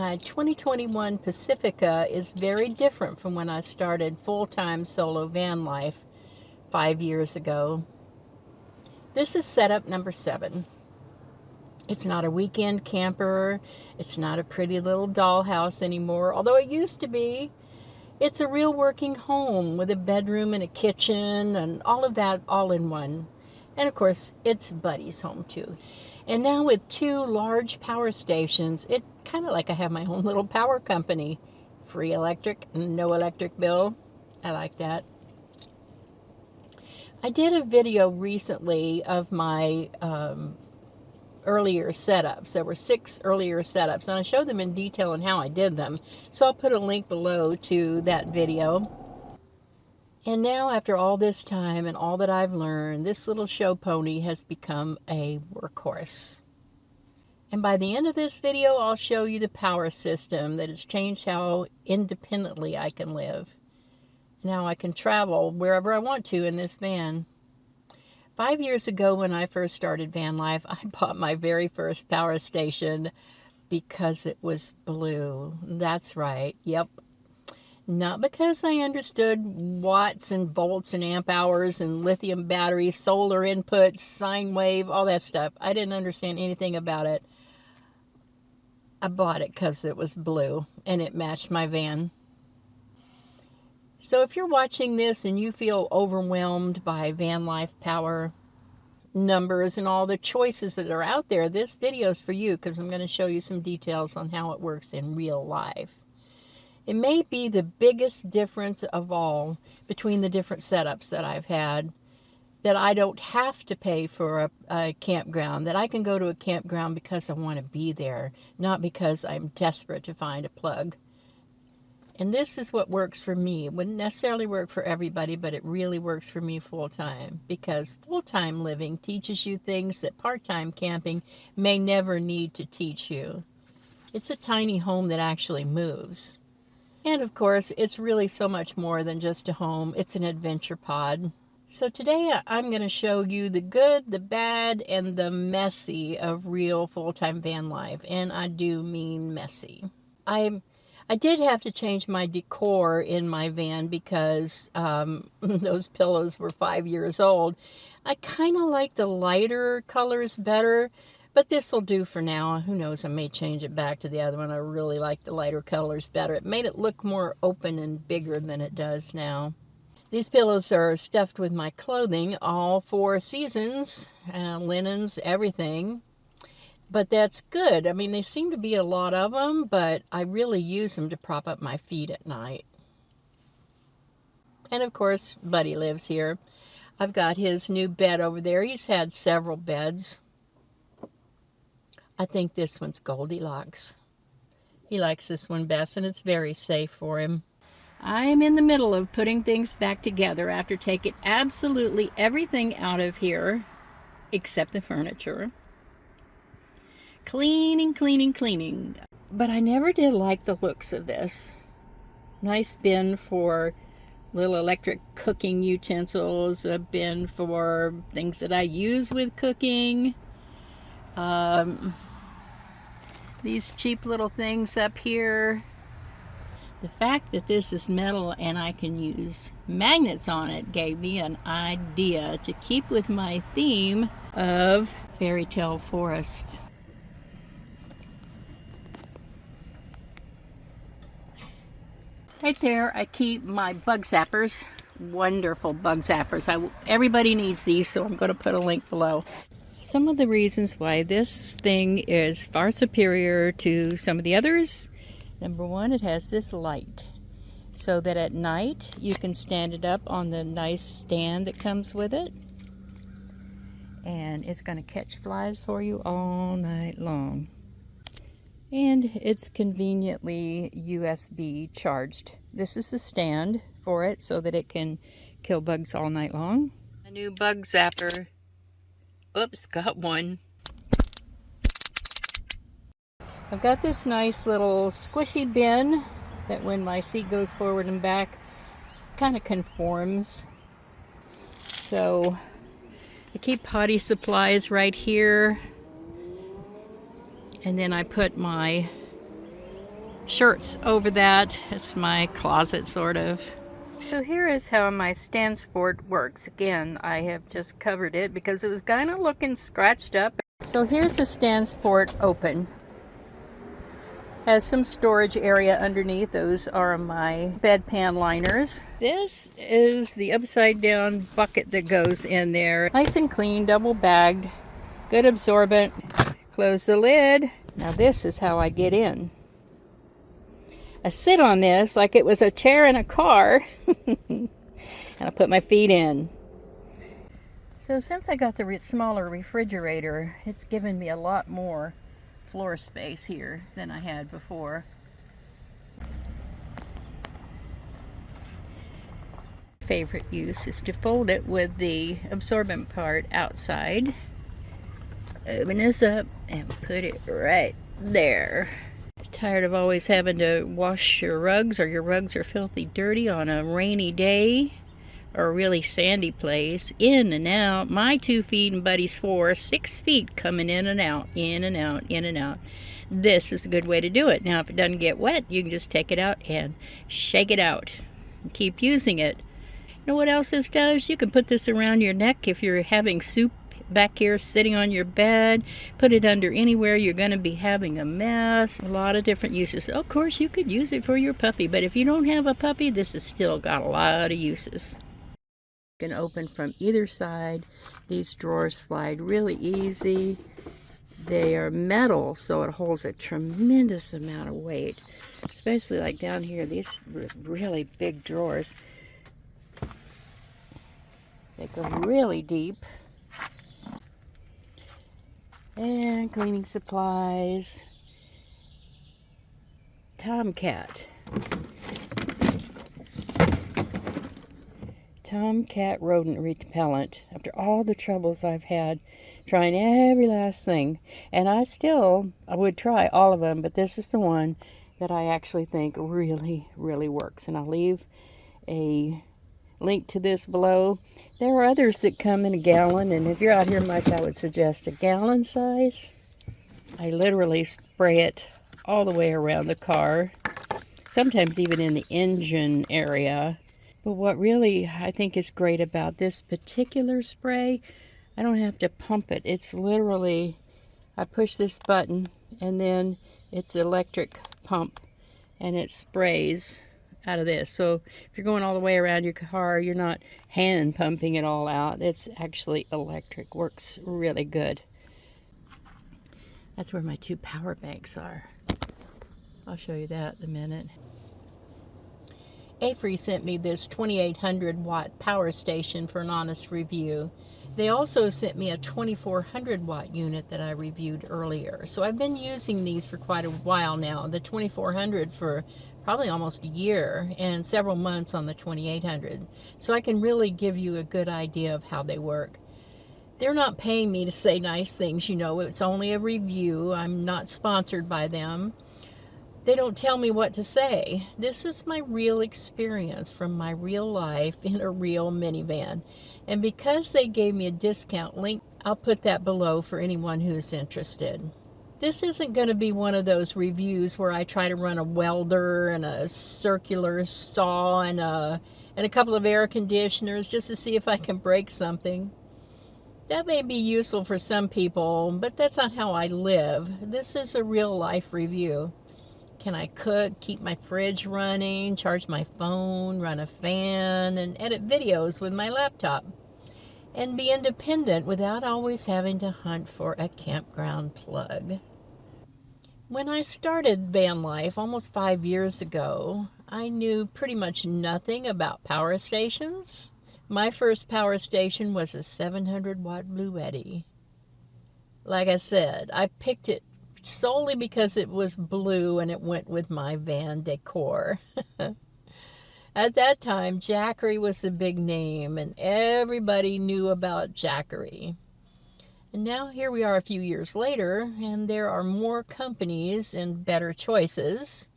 My 2021 Pacifica is very different from when I started full-time solo van life 5 years ago. This is setup number 7. It's not a weekend camper. It's not a pretty little dollhouse anymore, although it used to be. It's a real working home with a bedroom and a kitchen and all of that all in one. And of course, it's Buddy's home too. And now with 2 large power stations, it kind of like I have my own little power company. Free electric, no electric bill. I like that. I did a video recently of my earlier setups. There were 6 earlier setups, and I showed them in detail on how I did them. So I'll put a link below to that video. And now, after all this time and all that I've learned, this little show pony has become a workhorse. And by the end of this video, I'll show you the power system that has changed how independently I can live. Now I can travel wherever I want to in this van. 5 years ago, when I first started van life, I bought my very first power station because it was blue. That's right. Yep. Not because I understood watts and volts and amp hours and lithium batteries, solar inputs, sine wave, all that stuff. I didn't understand anything about it. I bought it because it was blue and it matched my van. So if you're watching this and you feel overwhelmed by van life power numbers and all the choices that are out there, this video is for you, because I'm going to show you some details on how it works in real life. It may be the biggest difference of all between the different setups that I've had, that I don't have to pay for a campground, that I can go to a campground because I want to be there, not because I'm desperate to find a plug. And this is what works for me. It wouldn't necessarily work for everybody, but it really works for me full-time, because full-time living teaches you things that part-time camping may never need to teach you. It's a tiny home that actually moves. And of course, it's really so much more than just a home. It's an adventure pod. So today I'm going to show you the good, the bad, and the messy of real full-time van life. And I do mean messy. I did have to change my decor in my van because those pillows were 5 years old. I kind of like the lighter colors better, but this will do for now. Who knows, I may change it back to the other one. I really like the lighter colors better. It made it look more open and bigger than it does now. These pillows are stuffed with my clothing, all 4 seasons, linens, everything. But that's good. I mean, they seem to be a lot of them, but I really use them to prop up my feet at night. And of course, Buddy lives here. I've got his new bed over there. He's had several beds. I think this one's Goldilocks. He likes this one best, and it's very safe for him. I'm in the middle of putting things back together after taking absolutely everything out of here, except the furniture. Cleaning. But I never did like the looks of this. Nice bin for little electric cooking utensils, a bin for things that I use with cooking. These cheap little things up here. The fact that this is metal and I can use magnets on it gave me an idea to keep with my theme of fairy tale forest. Right there, I keep my bug zappers. Wonderful bug zappers. Everybody needs these, so I'm going to put a link below. Some of the reasons why this thing is far superior to some of the others. Number one, it has this light, so that at night you can stand it up on the nice stand that comes with it. And it's going to catch flies for you all night long. And it's conveniently USB charged. This is the stand for it so that it can kill bugs all night long. A new bug zapper. Oops, got one. I've got this nice little squishy bin that when my seat goes forward and back, kind of conforms. So I keep potty supplies right here. And then I put my shirts over that. It's my closet, sort of. So here is how my stand sport works. Again, I have just covered it because it was kind of looking scratched up. So here's the stand sport open. Has some storage area underneath. Those are my bedpan liners. This is the upside down bucket that goes in there. Nice and clean, double bagged, good absorbent. Close the lid. Now this is how I get in. I sit on this like it was a chair in a car and I put my feet in. So since I got the smaller refrigerator, it's given me a lot more floor space here than I had before. Favorite use is to fold it with the absorbent part outside. Open this up and put it right there. Tired of always having to wash your rugs, or your rugs are filthy dirty on a rainy day or a really sandy place? In and out. My 2 feet and Buddy's 4, 6 feet coming in and out, in and out, in and out. This is a good way to do it. Now if it doesn't get wet, you can just take it out and shake it out and keep using it. You know what else this does? You can put this around your neck if you're having soup back here sitting on your bed. Put it under anywhere you're going to be having a mess. A lot of different uses. Of course, you could use it for your puppy, but if you don't have a puppy, this has still got a lot of uses. You can open from either side. These drawers slide really easy. They are metal, so it holds a tremendous amount of weight, especially like down here, these really big drawers. They go really deep. And cleaning supplies. Tomcat rodent repellent. After all the troubles I've had trying every last thing, and I would try all of them, but this is the one that I actually think really, really works. And I'll leave a link to this below. There are others that come in a gallon, and if you're out here, Mike, I would suggest a gallon size. I literally spray it all the way around the car, sometimes even in the engine area. But what really I think is great about this particular spray, I don't have to pump it. It's literally, I push this button and then it's an electric pump and it sprays out of this. So if you're going all the way around your car, you're not hand pumping it all out. It's actually electric. Works really good. That's where my 2 power banks are. I'll show you that in a minute. Aferiy sent me this 2800 watt power station for an honest review. They also sent me a 2400 watt unit that I reviewed earlier. So I've been using these for quite a while now. The 2400 for probably almost a year, and several months on the 2800. So I can really give you a good idea of how they work. They're not paying me to say nice things, you know. It's only a review. I'm not sponsored by them. They don't tell me what to say. This is my real experience from my real life in a real minivan. And because they gave me a discount link, I'll put that below for anyone who's interested. This isn't going to be one of those reviews where I try to run a welder and a circular saw and a couple of air conditioners just to see if I can break something. That may be useful for some people, but that's not how I live. This is a real life review. Can I cook, keep my fridge running, charge my phone, run a fan, and edit videos with my laptop? And be independent without always having to hunt for a campground plug. When I started van life almost 5 years ago, I knew pretty much nothing about power stations. My first power station was a 700 watt Bluetti. Like I said, I picked it solely because it was blue and it went with my van decor. At that time, Jackery was the big name and everybody knew about Jackery. And now here we are a few years later, and there are more companies and better choices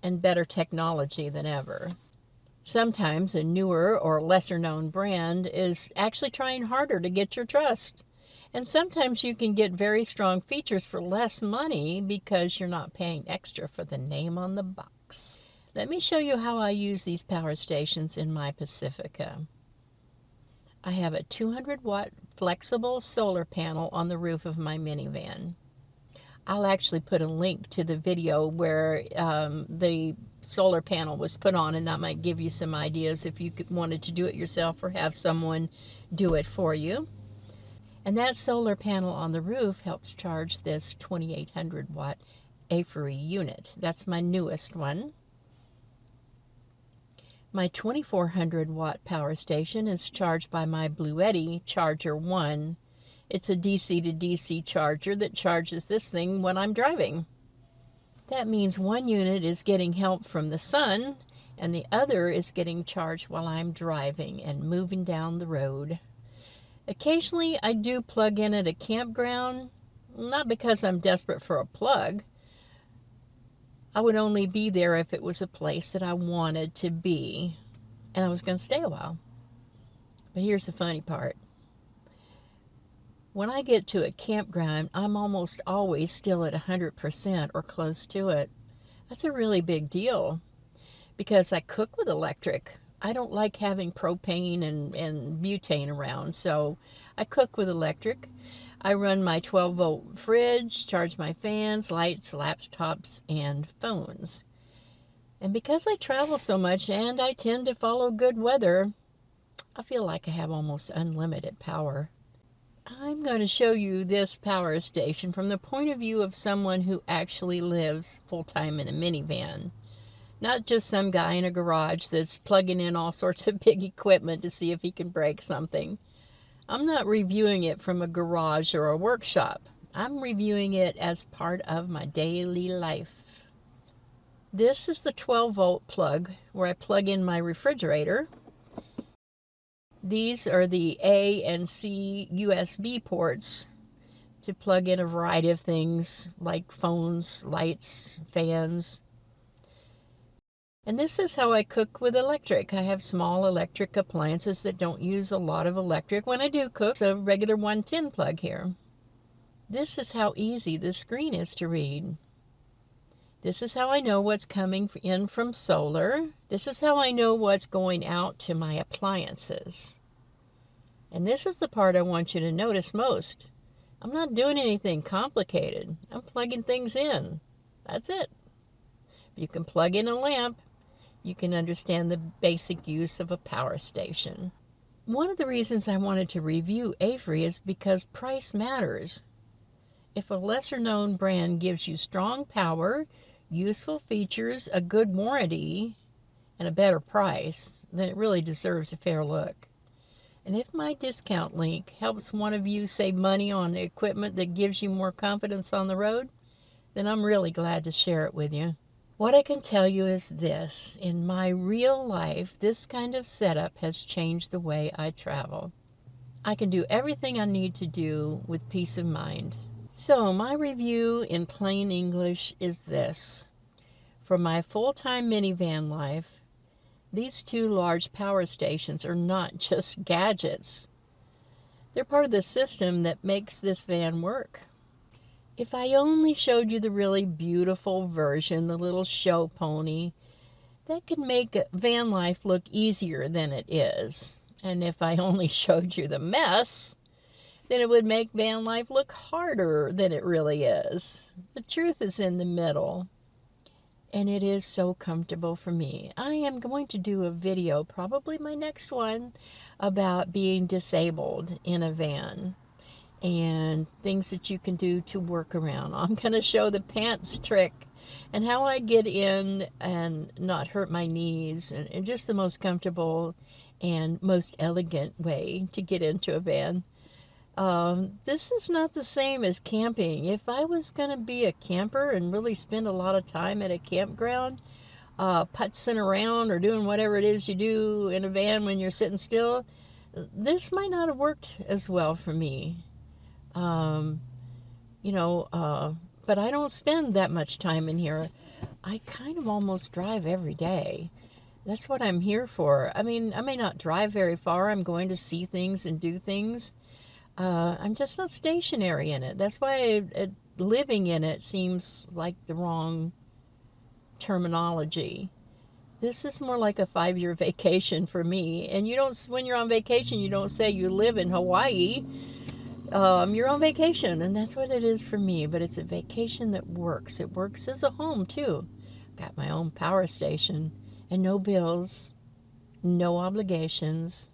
and better technology than ever. Sometimes a newer or lesser known brand is actually trying harder to get your trust. And sometimes you can get very strong features for less money because you're not paying extra for the name on the box. Let me show you how I use these power stations in my Pacifica. I have a 200-watt flexible solar panel on the roof of my minivan. I'll actually put a link to the video where the solar panel was put on, and that might give you some ideas if you wanted to do it yourself or have someone do it for you. And that solar panel on the roof helps charge this 2800 watt Aferiy unit. That's my newest one. My 2400 watt power station is charged by my Bluetti Charger 1. It's a DC to DC charger that charges this thing when I'm driving. That means one unit is getting help from the sun and the other is getting charged while I'm driving and moving down the road. Occasionally I do plug in at a campground, not because I'm desperate for a plug. I would only be there if it was a place that I wanted to be and I was going to stay a while. But here's the funny part. When I get to a campground, I'm almost always still at 100% or close to it. That's a really big deal because I cook with electric. I don't like having propane and butane around, so I cook with electric. I run my 12-volt fridge, charge my fans, lights, laptops, and phones. And because I travel so much and I tend to follow good weather, I feel like I have almost unlimited power. I'm going to show you this power station from the point of view of someone who actually lives full-time in a minivan. Not just some guy in a garage that's plugging in all sorts of big equipment to see if he can break something. I'm not reviewing it from a garage or a workshop. I'm reviewing it as part of my daily life. This is the 12-volt plug where I plug in my refrigerator. These are the A and C USB ports to plug in a variety of things like phones, lights, fans. And this is how I cook with electric. I have small electric appliances that don't use a lot of electric. When I do cook, it's a regular 110 plug here. This is how easy the screen is to read. This is how I know what's coming in from solar. This is how I know what's going out to my appliances. And this is the part I want you to notice most. I'm not doing anything complicated. I'm plugging things in. That's it. If you can plug in a lamp, you can understand the basic use of a power station. One of the reasons I wanted to review Aferiy is because price matters. If a lesser-known brand gives you strong power, useful features, a good warranty, and a better price, then it really deserves a fair look. And if my discount link helps one of you save money on the equipment that gives you more confidence on the road, then I'm really glad to share it with you. What I can tell you is this: in my real life, this kind of setup has changed the way I travel. I can do everything I need to do with peace of mind. So my review in plain English is this. For my full-time minivan life, these two large power stations are not just gadgets. They're part of the system that makes this van work. If I only showed you the really beautiful version, the little show pony, that could make van life look easier than it is. And if I only showed you the mess, then it would make van life look harder than it really is. The truth is in the middle. And it is so comfortable for me. I am going to do a video, probably my next one, about being disabled in a van and things that you can do to work around. I'm going to show the pants trick and how I get in and not hurt my knees, and just the most comfortable and most elegant way to get into a van. This is not the same as camping. If I was going to be a camper and really spend a lot of time at a campground, putzing around or doing whatever it is you do in a van when you're sitting still, this might not have worked as well for me. But I don't spend that much time in here. I kind of almost drive every day. That's what I'm here for. I mean, I may not drive very far. I'm going to see things and do things. I'm just not stationary in it. That's why living in it seems like the wrong terminology. This is more like a 5-year vacation for me. And you don't, when you're on vacation, you don't say you live in Hawaii. You're on vacation, and that's what it is for me. But it's a vacation that works. It works as a home, too. Got my own power station and no bills, no obligations,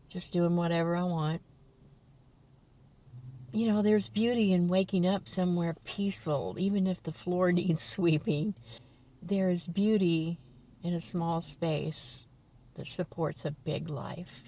just doing whatever I want. You know, there's beauty in waking up somewhere peaceful, even if the floor needs sweeping. There is beauty in a small space that supports a big life.